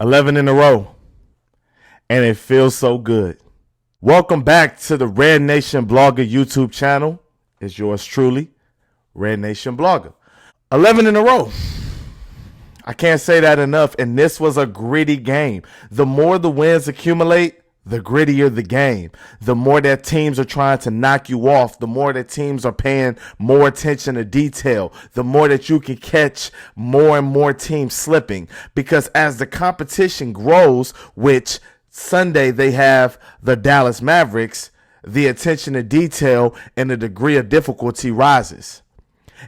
11 in a row, and it feels so good. Welcome back to the Red Nation Blogger YouTube channel. It's yours truly, Red Nation Blogger. 11 in a row. I can't say that enough, and this was a gritty game. The more the wins accumulate, the grittier the game. The more that teams are trying to knock you off, the more that teams are paying more attention to detail, the more that you can catch more and more teams slipping. Because as the competition grows, which Sunday they have the Dallas Mavericks, the attention to detail and the degree of difficulty rises.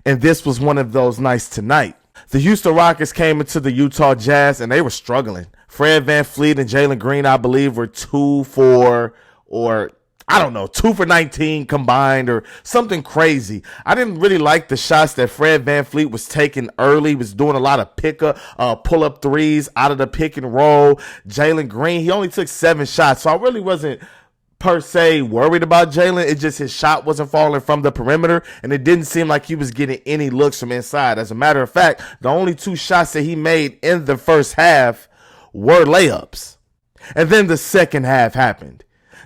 And this was one of those nights tonight. The Houston Rockets came into the Utah Jazz and they were struggling. Fred VanVleet and Jaylen Green, I believe, were 2 for 19 combined or something crazy. I didn't really like the shots that Fred VanVleet was taking early. He was doing a lot of pull-up threes out of the pick and roll. Jaylen Green, he only took 7 shots, so I really wasn't per se worried about Jaylen. It just his shot wasn't falling from the perimeter, and it didn't seem like he was getting any looks from inside. As a matter of fact, the only 2 shots that he made in the first half were layups. And then the second half happened.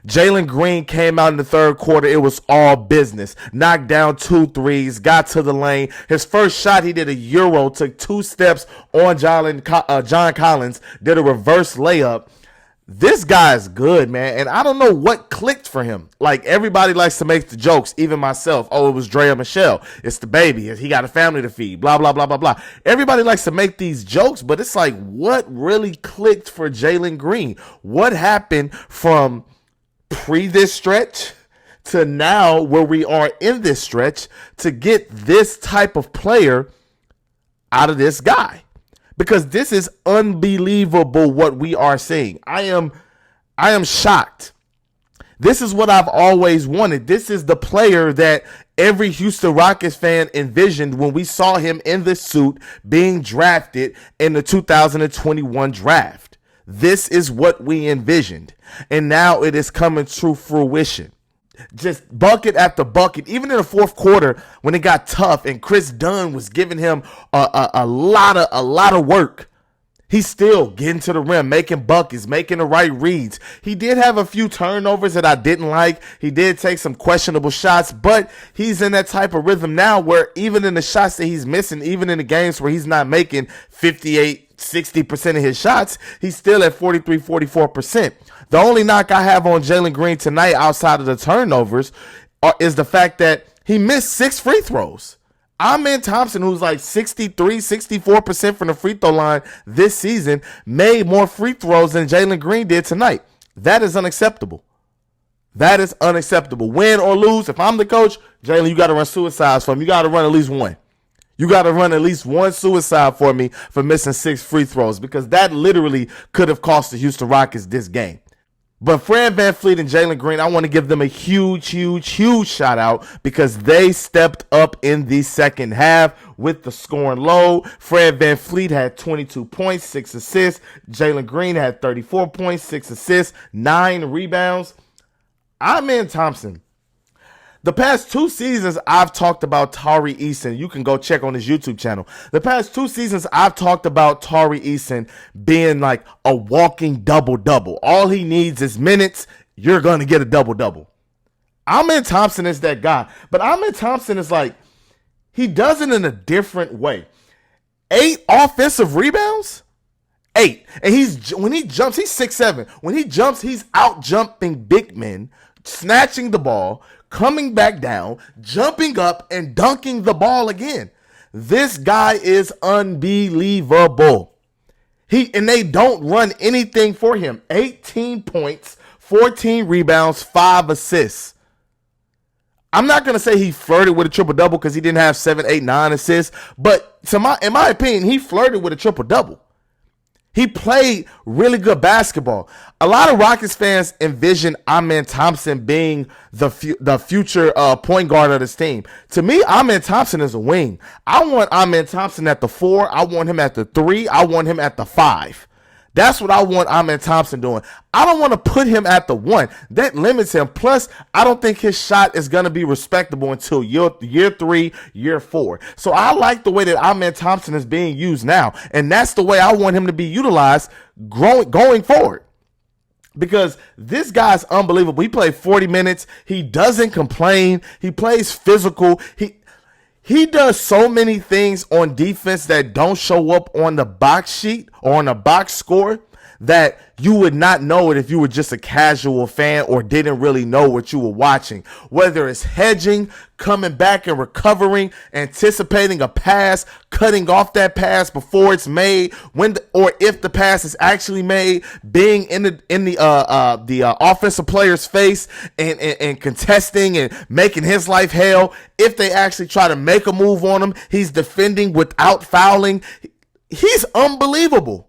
Jaylen Green came out in the third quarter. It was all business. Knocked down 2 threes, got to the lane. His first shot, he did a Euro, took 2 steps on John Collins, did a reverse layup. This guy's good, man, and I don't know what clicked for him. Like, everybody likes to make the jokes, even myself. Oh, it was Drea Michelle. It's the baby. He got a family to feed, blah, blah, blah, blah, blah. Everybody likes to make these jokes, but it's like, what really clicked for Jaylen Green? What happened from pre this stretch to now where we are in this stretch to get this type of player out of this guy? Because this is unbelievable what we are seeing. I am shocked. This is what I've always wanted. This is the player that every Houston Rockets fan envisioned when we saw him in the suit being drafted in the 2021 draft. This is what we envisioned. And now it is coming to fruition. Just bucket after bucket, even in the fourth quarter when it got tough and Chris Dunn was giving him a lot of work. He's still getting to the rim, making buckets, making the right reads. He did have a few turnovers that I didn't like. He did take some questionable shots, but he's in that type of rhythm now where even in the shots that he's missing, even in the games where he's not making 58-60% of his shots, he's still at 43-44%. The only knock I have on Jaylen Green tonight outside of the turnovers is the fact that he missed 6 free throws. Amen Thompson, who's like 63-64% from the free throw line this season, made more free throws than Jaylen Green did tonight. That is unacceptable. That is unacceptable. Win or lose, if I'm the coach, Jaylen, you got to run suicides for me. You got to run at least one. You got to run at least one suicide for me for missing 6 free throws, because that literally could have cost the Houston Rockets this game. But Fred VanVleet and Jaylen Green, I want to give them a huge shout out because they stepped up in the second half with the scoring load. Fred VanVleet had 22 points, 6 assists. Jaylen Green had 34 points, 6 assists, 9 rebounds. Amen Thompson. The past 2 seasons, I've talked about Tari Eason. You can go check on his YouTube channel. The past 2 seasons, I've talked about Tari Eason being like a walking double-double. All he needs is minutes. You're going to get a double-double. Amen Thompson is that guy. But Amen Thompson is like, he does it in a different way. 8 offensive rebounds? 8. And when he jumps, he's 6'7". When he jumps, he's out-jumping big men, snatching the ball, coming back down, jumping up, and dunking the ball again. This guy is unbelievable. And they don't run anything for him. 18 points, 14 rebounds, 5 assists. I'm not going to say he flirted with a triple-double because he didn't have 7, 8, 9 assists, but in my opinion, he flirted with a triple-double. He played really good basketball. A lot of Rockets fans envision Amen Thompson being the future point guard of this team. To me, Amen Thompson is a wing. I want Amen Thompson at the 4. I want him at the 3. I want him at the 5. That's what I want Amen Thompson doing. I don't want to put him at the 1. That limits him. Plus, I don't think his shot is going to be respectable until year 3, year 4. So I like the way that Amen Thompson is being used now. And that's the way I want him to be utilized going forward. Because this guy's unbelievable. He played 40 minutes. He doesn't complain. He plays physical. He does so many things on defense that don't show up on the box sheet or on the box score that you would not know it if you were just a casual fan or didn't really know what you were watching. Whether it's hedging, coming back and recovering, anticipating a pass, cutting off that pass before it's made, or if the pass is actually made, being in the offensive player's face and contesting and making his life hell. If they actually try to make a move on him, he's defending without fouling. He's unbelievable.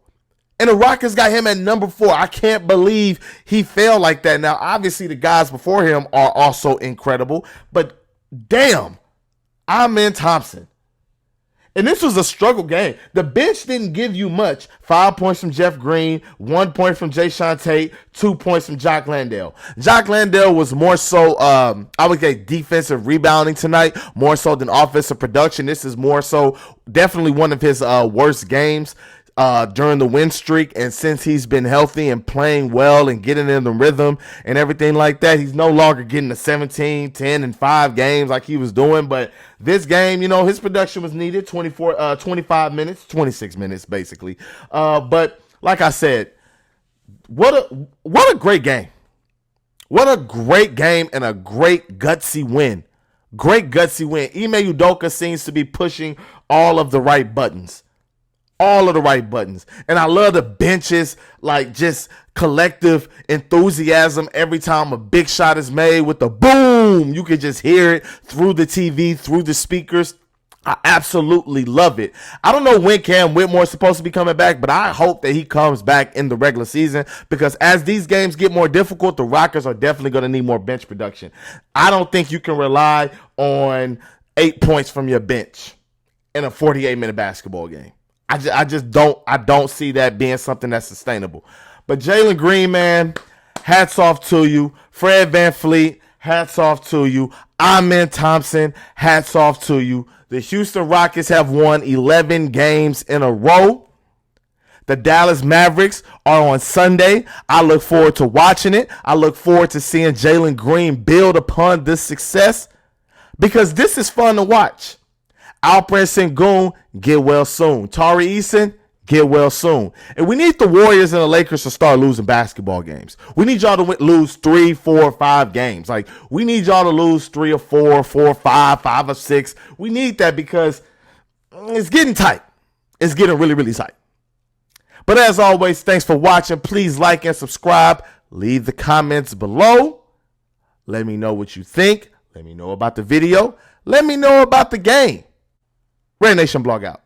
And the Rockets got him at number 4. I can't believe he fell like that. Now, obviously, the guys before him are also incredible. But damn, Amen Thompson. And this was a struggle game. The bench didn't give you much. 5 points from Jeff Green, 1 point from Jae'Sean Tate, 2 points from Jock Landale. Jock Landale was more so, I would say, defensive rebounding tonight, more so than offensive production. This is more so definitely one of his worst games during the win streak, and since he's been healthy and playing well and getting in the rhythm and everything like that, he's no longer getting the 17, 10, and 5 games like he was doing. But this game, you know, his production was needed, 25 minutes, 26 minutes basically. But like I said, what a great game. What a great game and a great gutsy win. Great gutsy win. Ime Udoka seems to be pushing all of the right buttons. All of the right buttons. And I love the benches, like just collective enthusiasm every time a big shot is made with the boom. You can just hear it through the TV, through the speakers. I absolutely love it. I don't know when Cam Whitmore is supposed to be coming back, but I hope that he comes back in the regular season, because as these games get more difficult, the Rockets are definitely going to need more bench production. I don't think you can rely on 8 points from your bench in a 48-minute basketball game. I just don't see that being something that's sustainable. But Jaylen Green, man, hats off to you. Fred VanVleet, hats off to you. Amen Thompson, hats off to you. The Houston Rockets have won 11 games in a row. The Dallas Mavericks are on Sunday. I look forward to watching it. I look forward to seeing Jaylen Green build upon this success, because this is fun to watch. Alperen Sengun, get well soon. Tari Eason, get well soon. And we need the Warriors and the Lakers to start losing basketball games. We need y'all to lose 3, 4, 5 games. Like, we need y'all to lose 3 or 4, 4 or 5, 5 or 6. We need that because it's getting tight. It's getting really, really tight. But as always, thanks for watching. Please like and subscribe. Leave the comments below. Let me know what you think. Let me know about the video. Let me know about the game. Red Nation blog out.